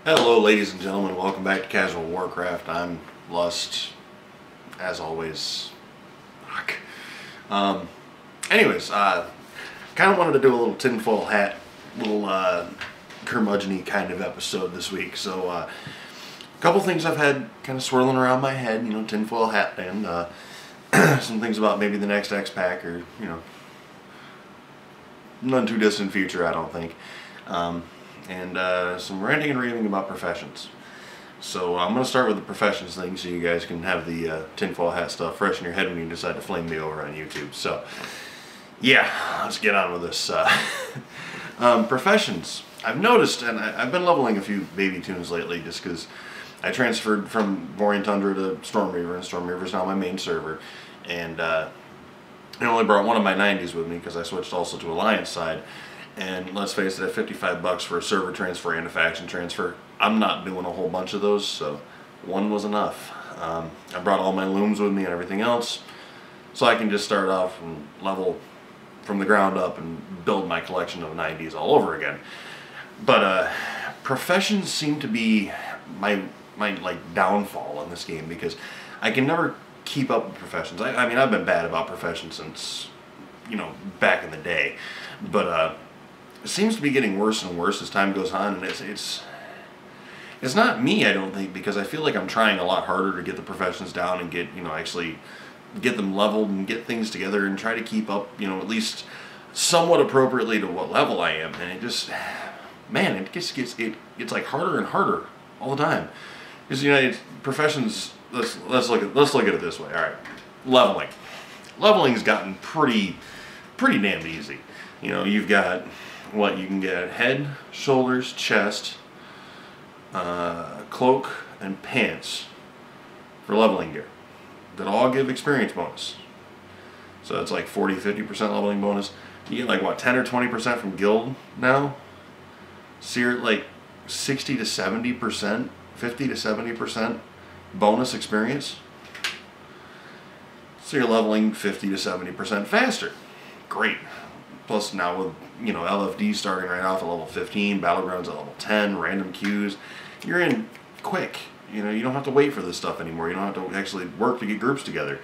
Hello ladies and gentlemen, welcome back to Casual Warcraft. I'm Lust, as always. Fuck. Anyways, kind of wanted to do a little tinfoil hat, little curmudgeon-y kind of episode this week. So a couple things I've had kind of swirling around my head, tinfoil hat and some things about maybe the next X-Pack or, none too distant future, I don't think. And some ranting and raving about professions. So I'm going to start with the professions thing so you guys can have the tinfoil hat stuff fresh in your head when you decide to flame me over on YouTube. So yeah, let's get on with this. Professions. I've noticed, and I've been leveling a few baby tunes lately just because I transferred from Borean Tundra to Storm Reaver, and Storm Reaver is now my main server. And I only brought one of my 90s with me because I switched also to Alliance side. And let's face it, at $55 for a server transfer and a faction transfer, I'm not doing a whole bunch of those, so one was enough. I brought all my looms with me and everything else, so I can just start off and level from the ground up and build my collection of 90s all over again. But professions seem to be my downfall in this game because I can never keep up with professions. I mean, I've been bad about professions since, back in the day, but it seems to be getting worse and worse as time goes on, and it's not me, I don't think, because I feel like I'm trying a lot harder to get the professions down and get, actually get them leveled and get things together and try to keep up, at least somewhat appropriately to what level I am. And it just, man, it gets like harder and harder all the time. Because professions, let's look at it this way. All right, leveling's gotten pretty damn easy. You've got what you can get: head, shoulders, chest, cloak, and pants for leveling gear that all give experience bonus. So it's like 40-50% leveling bonus. You get like what, 10 or 20% from guild now? So you're at like 60 to 70%, 50 to 70% bonus experience. So you're leveling 50 to 70% faster. Great. Plus now with, LFD starting right off at level 15, Battlegrounds at level 10, random queues, you're in quick. You don't have to wait for this stuff anymore. You don't have to actually work to get groups together.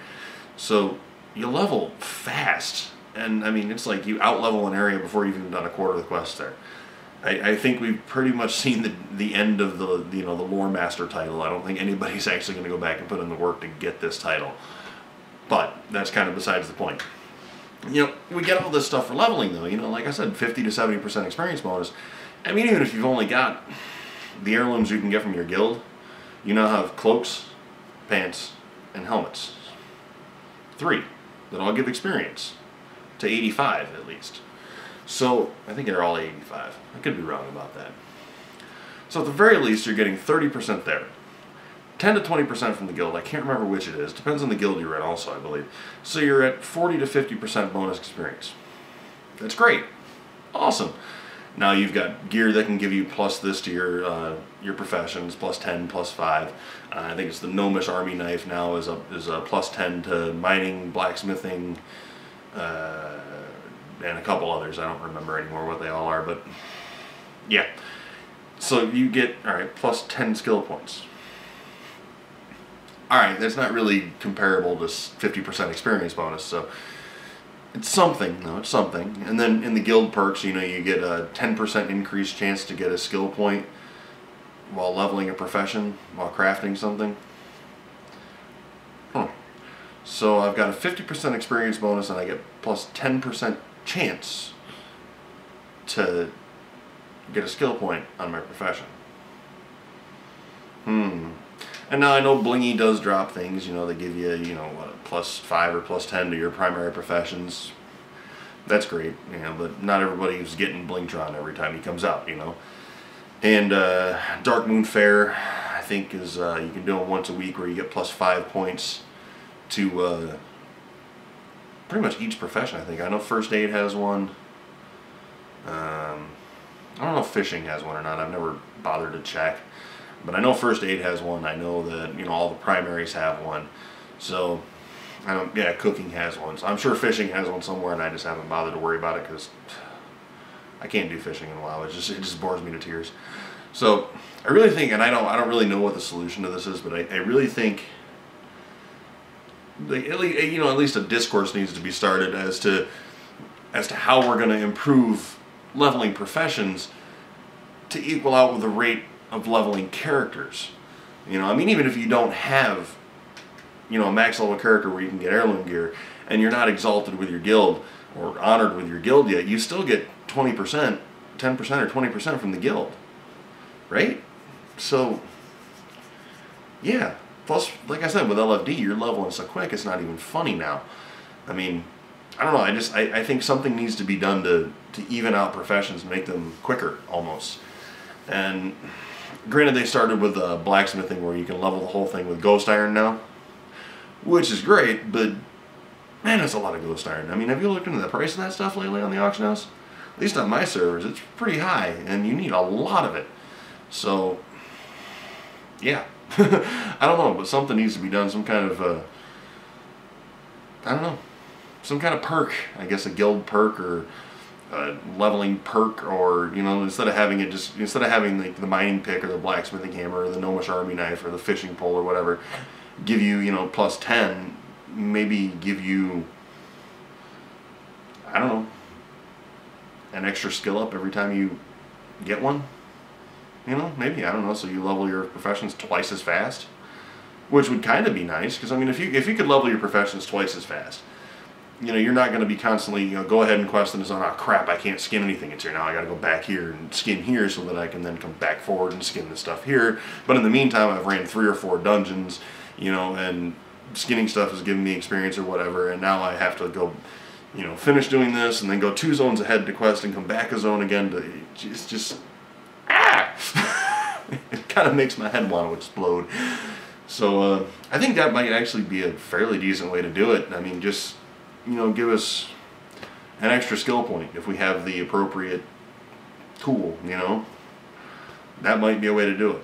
So you level fast. And I mean, it's like you out-level an area before you've even done a quarter of the quest there. I think we've pretty much seen the end of the Lore Master title. I don't think anybody's actually going to go back and put in the work to get this title. But that's kind of besides the point. We get all this stuff for leveling, though. Like I said, 50 to 70% experience bonus. I mean, even if you've only got the heirlooms you can get from your guild, you now have cloaks, pants, and helmets. 3 that all give experience to 85 at least. So I think they're all 85. I could be wrong about that. So at the very least, you're getting 30% there. 10 to 20% from the guild. I can't remember which it is. Depends on the guild you're in also, I believe. So you're at 40 to 50% bonus experience. That's great. Awesome. Now you've got gear that can give you plus this to your professions, plus 10, plus 5. I think it's the Gnomish Army Knife now is a plus 10 to mining, blacksmithing, and a couple others. I don't remember anymore what they all are, but yeah. So you get, alright, plus 10 skill points. Alright, that's not really comparable to 50% experience bonus, so it's something. No, it's something. And then in the guild perks, you get a 10% increased chance to get a skill point while leveling a profession, while crafting something. So I've got a 50% experience bonus and I get plus 10% chance to get a skill point on my profession. And now I know Blingy does drop things, they give you, what, plus 5 or plus 10 to your primary professions. That's great, but not everybody's getting Blingtron every time he comes out, And Dark Moon Fair, I think, is, you can do it once a week where you get plus 5 points to pretty much each profession, I think. I know First Aid has one. I don't know if Fishing has one or not. I've never bothered to check. But I know First Aid has one. I know that, all the primaries have one. So, Cooking has one. So I'm sure Fishing has one somewhere, and I just haven't bothered to worry about it because I can't do fishing in a while. It just bores me to tears. So I really think, and I don't really know what the solution to this is, but I really think, like, at least a discourse needs to be started as to how we're going to improve leveling professions to equal out with the rate of leveling characters. I mean, even if you don't have, a max level character where you can get heirloom gear, and you're not exalted with your guild or honored with your guild yet, you still get 20%, 10% or 20% from the guild, right? So, yeah. Plus, like I said, with LFD, you're leveling so quick, it's not even funny now. I mean, I don't know, I think something needs to be done to even out professions, make them quicker, almost. And granted, they started with blacksmithing, where you can level the whole thing with ghost iron now, which is great, but man, that's a lot of ghost iron. I mean, have you looked into the price of that stuff lately on the auction house? At least on my servers, it's pretty high, and you need a lot of it. So, yeah. I don't know, but something needs to be done, some kind of, I don't know, some kind of perk, I guess a guild perk, or leveling perk, or, instead of having like the mining pick, or the blacksmithing hammer, or the gnomish army knife, or the fishing pole, or whatever, give you, plus 10, maybe give you, I don't know, an extra skill up every time you get one. Maybe, I don't know, so you level your professions twice as fast, which would kind of be nice, because, I mean, if you could level your professions twice as fast, you're not going to be constantly, go ahead and quest and it's on, oh crap, I can't skin anything into here, now I got to go back here and skin here so that I can then come back forward and skin the stuff here. But in the meantime, I've ran 3 or 4 dungeons, and skinning stuff has given me experience or whatever, and now I have to go, finish doing this and then go 2 zones ahead to quest and come back a zone again to, it's just, it kind of makes my head want to explode. So I think that might actually be a fairly decent way to do it. I mean, just, give us an extra skill point if we have the appropriate tool, that might be a way to do it.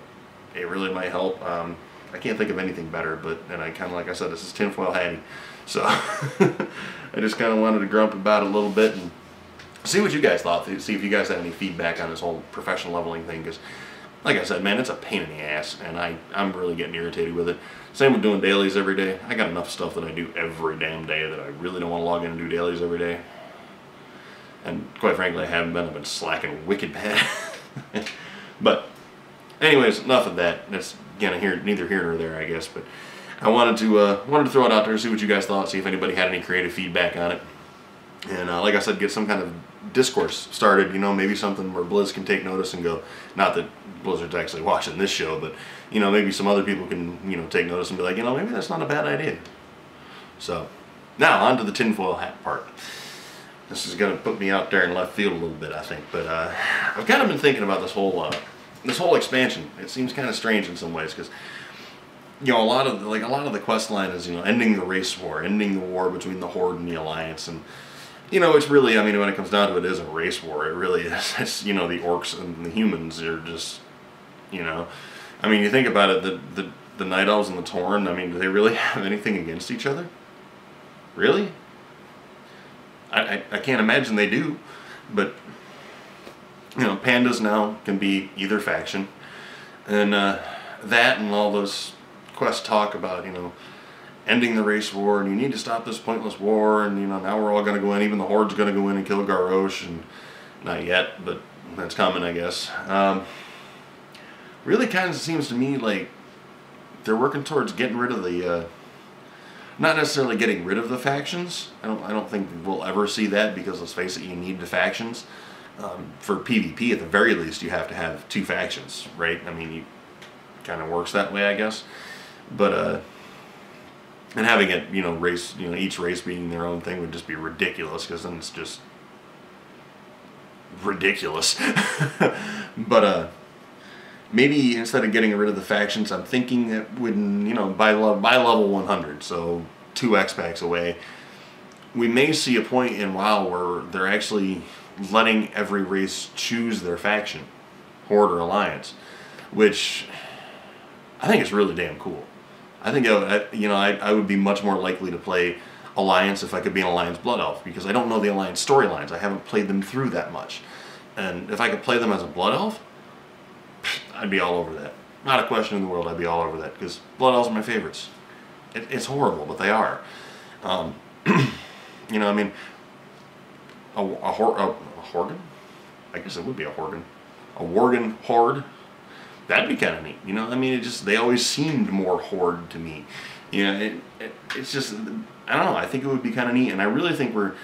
It really might help. I can't think of anything better, and I kind of, like I said, this is Tinfoil Hattie, so I just kind of wanted to grump about it a little bit and see what you guys thought, see if you guys had any feedback on this whole professional leveling thing, because, like I said, man, it's a pain in the ass, and I'm really getting irritated with it. Same with doing dailies every day. I got enough stuff that I do every damn day that I really don't want to log in and do dailies every day. And quite frankly, I haven't been. I've been slacking wicked bad. But anyways, enough of that. That's, again, neither here nor there, I guess. But I wanted to throw it out there, see what you guys thought, see if anybody had any creative feedback on it. And like I said, get some kind of discourse started, maybe something where Blizz can take notice and go, not that Blizzard's actually watching this show, but, maybe some other people can, take notice and be like, maybe that's not a bad idea. So, now, on to the tinfoil hat part. This is going to put me out there in left field a little bit, I think, but I've kind of been thinking about this whole expansion. It seems kind of strange in some ways, because, a lot of the quest line is, ending the race war, ending the war between the Horde and the Alliance, and it's really, I mean, when it comes down to it, it is a race war. It really is. It's, the orcs and the humans are just, I mean, you think about it, the Night Elves and the Tauren, I mean, do they really have anything against each other? Really? I can't imagine they do. But, pandas now can be either faction. And that and all those quest talk about, ending the race war, and you need to stop this pointless war, and now we're all going to go in, even the Horde's going to go in and kill Garrosh, and not yet, but that's coming, I guess. Really kind of seems to me like they're working towards getting rid of the, not necessarily getting rid of the factions. I don't think we'll ever see that, because let's face it, you need the factions. For PvP, at the very least, you have to have 2 factions, right? I mean, it kind of works that way, I guess. But, and having it, race, each race being their own thing would just be ridiculous, because then it's just ridiculous. But maybe instead of getting rid of the factions, I'm thinking that when, by level 100, so 2 X-Packs away, we may see a point in WoW where they're actually letting every race choose their faction, Horde or Alliance, which I think is really damn cool. I think I would be much more likely to play Alliance if I could be an Alliance Blood Elf, because I don't know the Alliance storylines. I haven't played them through that much. And if I could play them as a Blood Elf, I'd be all over that. Not a question in the world, I'd be all over that, because Blood Elves are my favorites. It's horrible, but they are. You know, I mean, a Horgan? I guess it would be a Horgan. A Worgen Horde? That'd be kind of neat. You know, I mean, they always seemed more Horde to me. You know, it's just, I don't know, I think it would be kind of neat, and I really think we're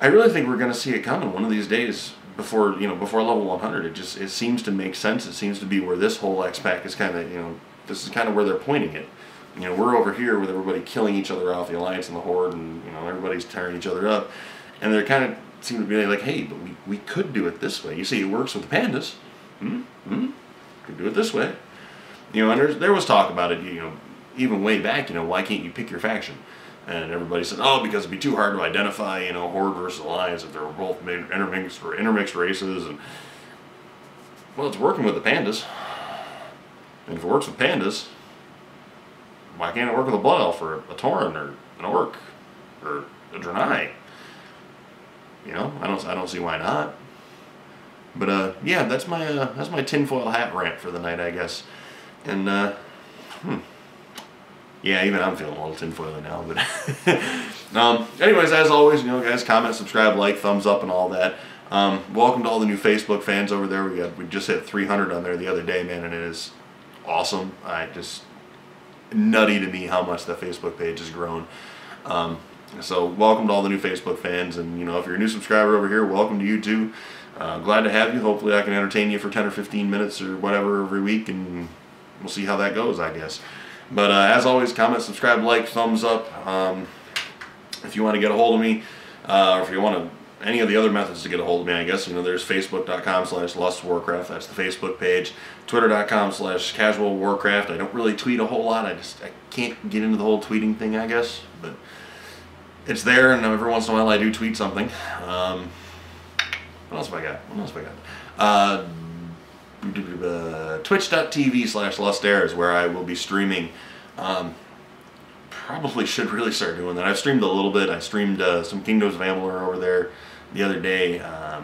going to see it coming one of these days before level 100. It seems to make sense. It seems to be where this whole X-Pack is kind of, you know, this is kind of where they're pointing it. You know, we're over here with everybody killing each other off, the Alliance and the Horde, and, you know, everybody's tearing each other up. And they're kind of seem to be like, hey, but we could do it this way. You see, it works with the pandas. Could do it this way. You know, and there was talk about it, you know, even way back, you know, why can't you pick your faction? And everybody said, oh, because it'd be too hard to identify, you know, Horde versus Alliance if they were both intermixed races. And well, it's working with the pandas. And if it works with pandas, why can't it work with a Blood Elf or a Tauren or an Orc or a Draenei? You know, I don't see why not. But yeah, that's my tinfoil hat rant for the night, I guess. And yeah, even I'm feeling a little tinfoily now. But anyways, as always, you know, guys, comment, subscribe, like, thumbs up, and all that. Welcome to all the new Facebook fans over there. We just hit 300 on there the other day, man, and it is awesome. Nutty to me how much the Facebook page has grown. So welcome to all the new Facebook fans, and you know, if you're a new subscriber over here, welcome to you too. Glad to have you. Hopefully I can entertain you for 10 or 15 minutes or whatever every week, and we'll see how that goes, I guess. But as always, comment, subscribe, like, thumbs up. If you want to get a hold of me, or if you want any of the other methods to get a hold of me, I guess, you know, there's facebook.com/lustwarcraft. That's the Facebook page. Twitter.com/casualwarcraft. I don't really tweet a whole lot. I can't get into the whole tweeting thing, I guess. But it's there, and every once in a while I do tweet something. What else have I got? Twitch.tv/lustair is where I will be streaming. Probably should really start doing that. I've streamed a little bit. I streamed some Kingdoms of Amalur over there the other day. I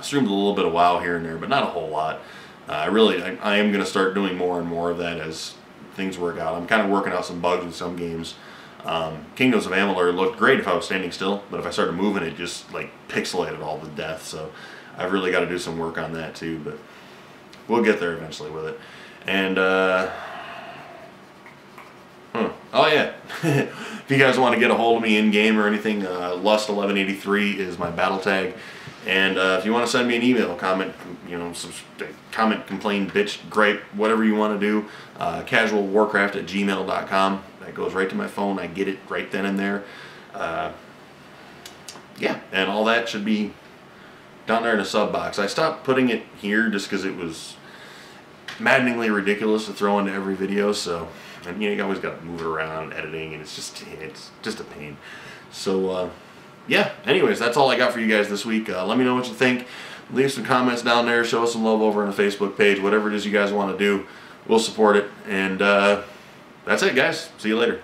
streamed a little bit of WoW here and there, but not a whole lot. I am going to start doing more and more of that as things work out. I'm kind of working out some bugs with some games. Kingdoms of Amalur looked great if I was standing still, but if I started moving, it just like pixelated all to death. So I've really got to do some work on that too, but we'll get there eventually with it. And oh yeah, if you guys want to get a hold of me in game or anything, Lust1183 is my battle tag. And if you want to send me an email, comment, you know, comment, complain, bitch, gripe, whatever you want to do, casualwarcraft@gmail.com. That goes right to my phone. I get it right then and there. Yeah, and all that should be down there in a sub box. I stopped putting it here just because it was maddeningly ridiculous to throw into every video. So, and you know, you always got to move it around, editing, and it's just a pain. So, yeah. Anyways, that's all I got for you guys this week. Let me know what you think. Leave some comments down there. Show us some love over on the Facebook page. Whatever it is you guys want to do, we'll support it. And that's it, guys. See you later.